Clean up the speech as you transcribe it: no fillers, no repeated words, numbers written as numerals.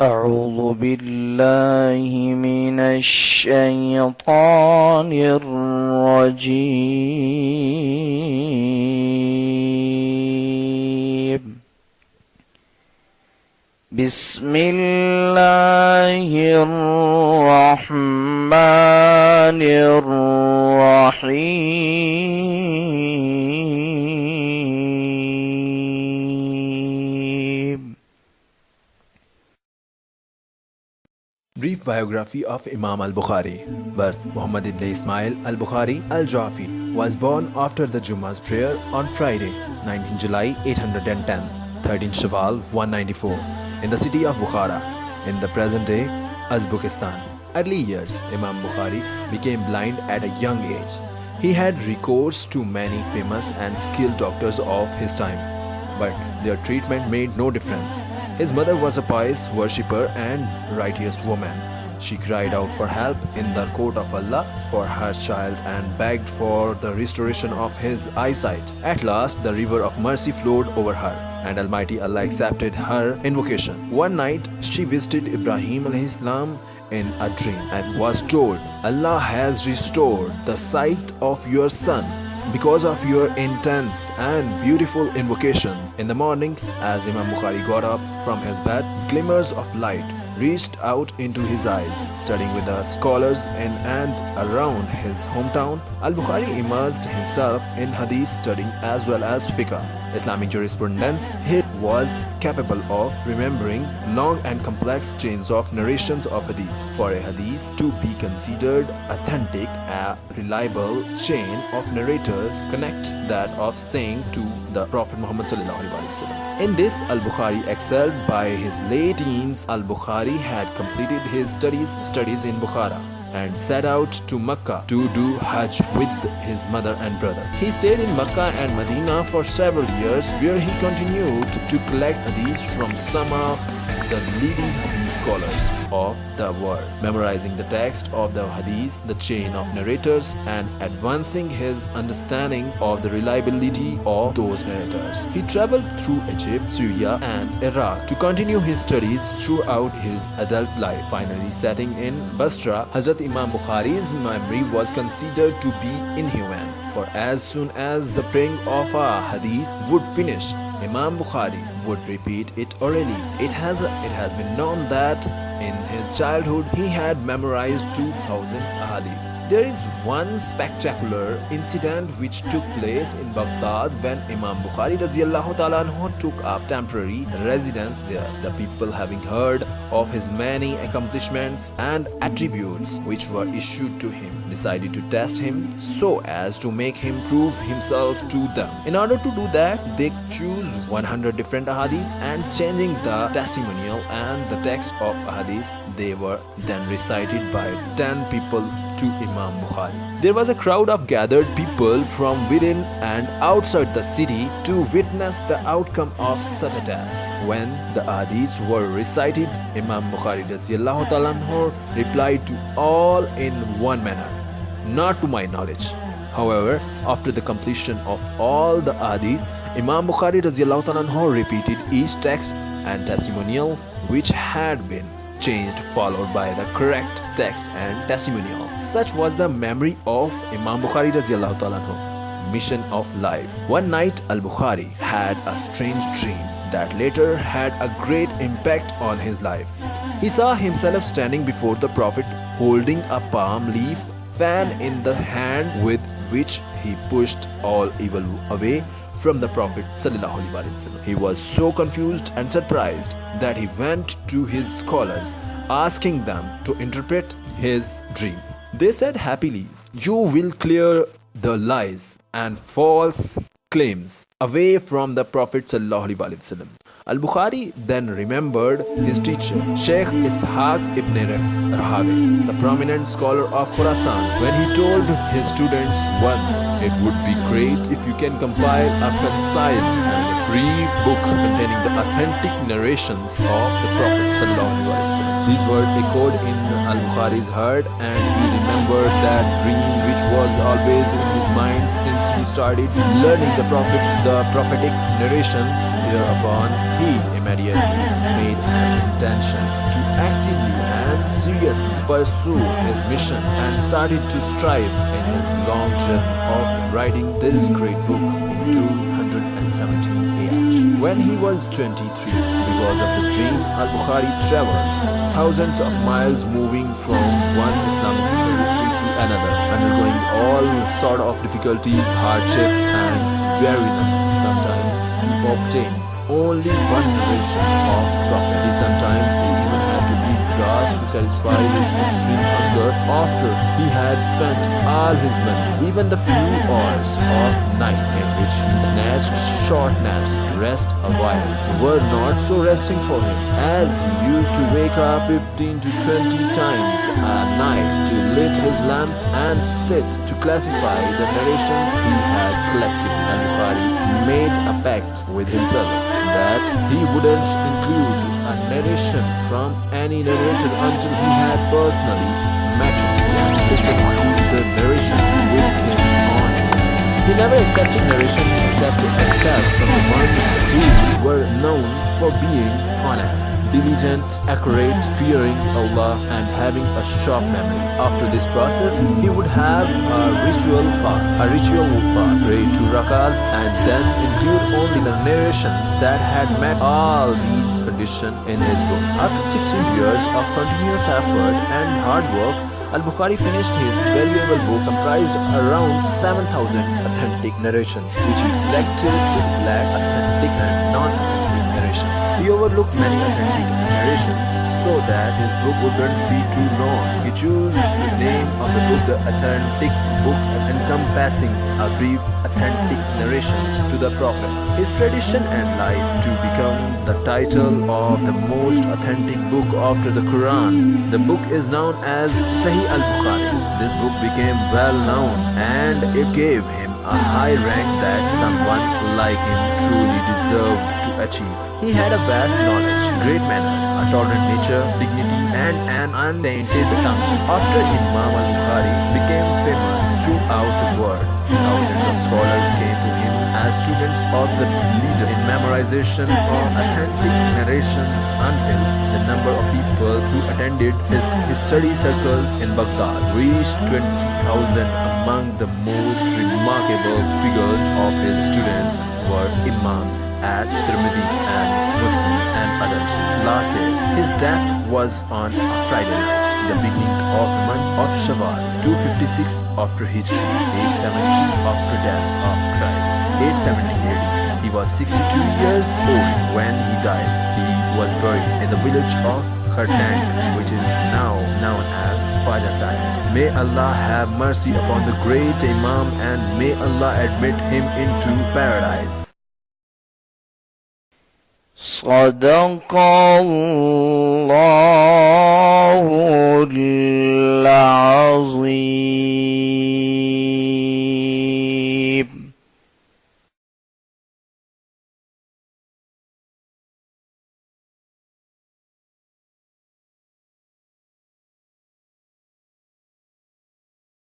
أعوذ بالله من الشيطان الرجيم بسم الله الرحمن الرحيم. Brief biography of Imam Al-Bukhari. Birth: Muhammad ibn Ismail Al-Bukhari Al-Jafi was born after the Jumu'ah's prayer on Friday, 19 July 810, 13 Shawwal 194, in the city of Bukhara, in the present-day Uzbekistan. Early years, Imam Bukhari became blind at a young age. He had recourse to many famous and skilled doctors of his time, but their treatment made no difference. His mother was a pious worshipper and righteous woman. She cried out for help in the court of Allah for her child and begged for the restoration of his eyesight. At last, the river of mercy flowed over her, and Almighty Allah accepted her invocation. One night, she visited Ibrâhîm alayhis-salâm in a dream and was told, "Allah has restored the sight of your son because of your intense and beautiful invocations." In the morning, as Imam Bukhari got up from his bed, glimmers of light reached out into his eyes. Studying with the scholars in and around his hometown, Al-Bukhari immersed himself in hadith studying as well as fiqh, Islamic jurisprudence. He was capable of remembering long and complex chains of narrations of hadith. For a hadith to be considered authentic, a reliable chain of narrators connect that of saying to the Prophet Muhammad sallallahu alaihi wasallam. In this, Al-Bukhari excelled. By his late teens, Al-Bukhari had completed his studies in Bukhara and set out to Mecca to do Hajj with his mother and brother. He stayed in Mecca and Medina for several years, where he continued to collect hadith from some of the leading hadith scholars of the world, memorizing the text of the hadith, the chain of narrators, and advancing his understanding of the reliability of those narrators. He traveled through Egypt, Syria, and Iraq to continue his studies throughout his adult life. Finally settling in Basra, Hazrat Imâm Bukhârî's memory was considered to be inhuman, for as soon as the praying of a hadith would finish, Imam Bukhari would repeat it orally. It has been known that in his childhood he had memorized 2,000 ahadith. There is one spectacular incident which took place in Baghdad when Imam Bukhari radiyallahu ta'ala anhu took up temporary residence there. The people, having heard of his many accomplishments and attributes which were issued to him, decided to test him so as to make him prove himself to them. In order to do that, they choose 100 different ahadiths, and changing the testimonial and the text of ahadiths, they were then recited by 10 people to Imam Bukhari. There was a crowd of gathered people from within and outside the city to witness the outcome of such a test. When the hadiths were recited, Imam Bukhari radiyallahu ta'ala anhu replied to all in one manner, "Not to my knowledge." However, after the completion of all the hadith, Imam Bukhari radiyallahu ta'ala anhu repeated each text and testimonial which had been changed, followed by the correct text and testimonial. Such was the memory of Imam Bukhari radiyallahu ta'ala anhu. Mission of life. One night, Al-Bukhari had a strange dream that later had a great impact on his life. He saw himself standing before the Prophet holding a palm leaf fan in the hand with which he pushed all evil away from the Prophet sallallahu alaihi wasallam. He was so confused and surprised that he went to his scholars, asking them to interpret his dream. They said happily, "You will clear the lies and false claims away from the Prophet sallallahu alaihi wasallam." Al-Bukhari then remembered his teacher, Sheikh Ishaq ibn Rahawayh, the prominent scholar of Khorasan, when he told his students once, "It would be great if you can compile a concise and a brief book containing the authentic narrations of the Prophet sallallahu alaihi wasallam." These words echoed in Al-Bukhari's heart, and he remembered that dream which was always in his mind since he started learning the prophetic narrations. Thereupon, he immediately made an intention to actively and seriously pursue his mission and started to strive in his long journey of writing this great book in 217 AH. When he was 23, because of the dream, Al-Bukhari traveled thousands of miles, moving from one Islamic territory to another, undergoing all sort of difficulties, hardships and weariness, sometimes to obtain only one narration of Prophet. Sometimes he even had to eat grass to satisfy his extreme hunger after he had spent all his money. Even the few hours of night in which he snatched short naps to rest a while were not so resting for him, as he used to wake up 15 to 20 times a night to lit his lamp and sit to classify the narrations he had collected. Al-Bukhari made a pact with himself that he wouldn't include a narration from any narrator until he had personally met him and listened to the narration with his own ears. He never accepted narrations except from the ones who were known for being honest, diligent, accurate, fearing Allah, and having a sharp memory. After this process, he would have a ritual part, pray 2 rakas, and then include only the narrations that had met all these conditions in his book. After 16 years of continuous effort and hard work, Al-Bukhari finished his valuable book comprised around 7,000 authentic narrations, which he selected 6 lakh authentic and non-authentic narrations. He overlooked many authentic narrations so that his book wouldn't be too long. He chose the name of the book, the Authentic Book, encompassing a brief authentic narrations to the Prophet, his tradition and life, to become the title of the most authentic book after the Quran. The book is known as Sahih Al-Bukhari. This book became well known and it gave him a high rank that someone like him truly deserved to achieve. He had a vast knowledge, great manners, a tolerant nature, dignity, and an untainted tongue. After Imâm Bukhârî became famous throughout the world, thousands of scholars came to him as students of the leader in memorization of authentic narrations until the number of people who attended his study circles in Baghdad reached 20,000. Among the most remarkable figures of his students were imams at Tirmidhi and Muslim and others. Last days, his death was on a Friday night, the beginning of the month of Shawwal, 256 after Hijri, 870 after death of Christ, 870 AD. He was 62 years old when he died. He was buried in the village of Khartang, which is now known as Fajasai. May Allah have mercy upon the great Imam and may Allah admit him into paradise. صدق الله